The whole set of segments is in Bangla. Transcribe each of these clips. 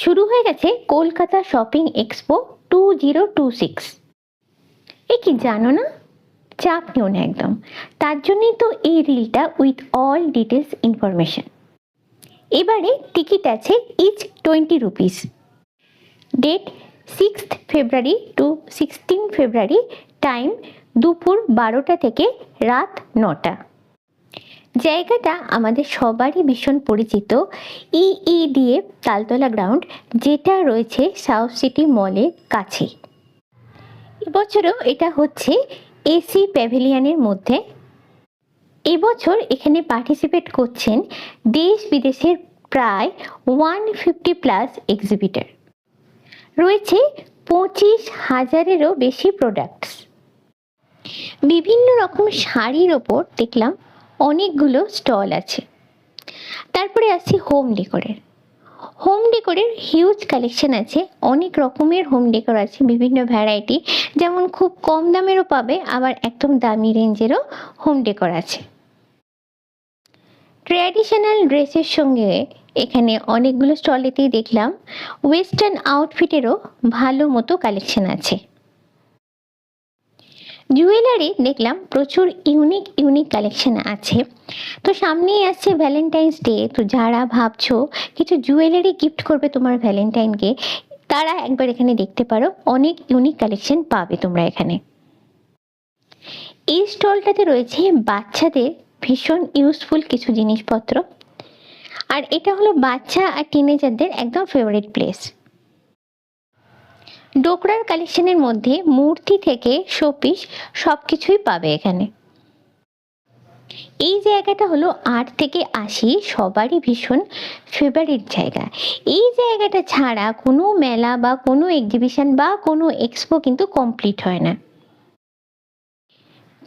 শুরু হয়ে গেছে কলকাতা শপিং এক্সপো 2026। এ কি জানো না? চাপ নিও না একদম। তার জন্যই তো এই রিলটা উইথ অল ডিটেলস ইনফরমেশন। এবারে টিকিট আছে ইচ 20 রুপিস। ডেট 6th ফেব্রুয়ারি টু 16 ফেব্রুয়ারি। টাইম দুপুর 12টা থেকে রাত 9টা। জায়গাটা আমাদের সবারই ভীষণ পরিচিত EEDF তালতলা গ্রাউন্ড, যেটা রয়েছে সাউথ সিটি মলের কাছে। এবছরও এটা হচ্ছে এসি প্যাভিলিয়নের মধ্যে। এবছর এখানে পার্টিসিপেট করছেন দেশ বিদেশের প্রায় 150+ এক্সিবিটর। রয়েছে 25,000-এরও বেশি প্রোডাক্টস। বিভিন্ন রকম শাড়ির ওপর দেখলাম অনেকগুলো স্টল আছে। তারপরে আসছি হোম ডেকোরের। হোম ডেকোরের হিউজ কালেকশন আছে, অনেক রকমের হোম ডেকোর আছে, বিভিন্ন ভ্যারাইটি। যেমন খুব কম দামেরও পাবে, আবার একদম দামি রেঞ্জেরও হোম ডেকোর আছে। ট্র্যাডিশনাল ড্রেসের সঙ্গে এখানে অনেকগুলো স্টলেতেই দেখলাম ওয়েস্টার্ন আউটফিটেরও ভালো মতো কালেকশন আছে। জুয়েলারি দেখলাম প্রচুর ইউনিক কালেকশন আছে। তো সামনেই আসছে ভ্যালেন্টাইন্স ডে, তো যারা ভাবছো কিছু জুয়েলারি গিফট করবে তোমার ভ্যালেন্টাইনকে, তারা একবার এখানে দেখতে পারো, অনেক ইউনিক কালেকশন পাবে তোমরা এখানে। এই স্টলটাতে রয়েছে বাচ্চাদের ভীষণ ইউজফুল কিছু জিনিসপত্র, আর এটা হলো বাচ্চা আর টিনেজারদের একদম ফেভারিট প্লেস। ডোকরার কালেকশনের মধ্যে মূর্তি থেকে শোপিস সব কিছুই পাবে এখানে। এই জায়গাটা হলো 8 থেকে 80 সবারই ভীষণ ফেভারিট জায়গা। এই জায়গাটা ছাড়া কোনো মেলা বা কোনো এক্সিবিশন বা কোনো এক্সপো কিন্তু কমপ্লিট হয় না।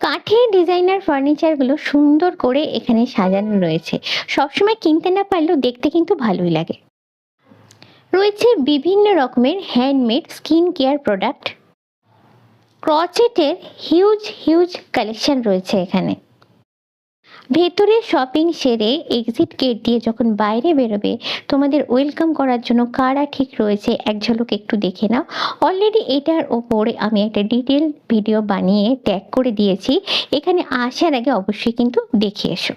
কাঠের ডিজাইনার ফার্নিচারগুলো সুন্দর করে এখানে সাজানো রয়েছে। সবসময় কিনতে না পারলেও দেখতে কিন্তু ভালোই লাগে। রয়েছে বিভিন্ন রকমের হ্যান্ডমেড স্কিন কেয়ার প্রোডাক্ট। ক্রচেটের হিউজ কালেকশন রয়েছে এখানে। ভেতরে শপিং সেরে এক্সিট গেট দিয়ে যখন বাইরে বেরোবে, তোমাদের ওয়েলকাম করার জন্য কারা ঠিক রয়েছে এক ঝলক একটু দেখে নাও। অলরেডি এটার ওপরে আমি একটা ডিটেল ভিডিও বানিয়ে ট্যাগ করে দিয়েছি, এখানে আসার আগে অবশ্যই কিন্তু দেখে এসো।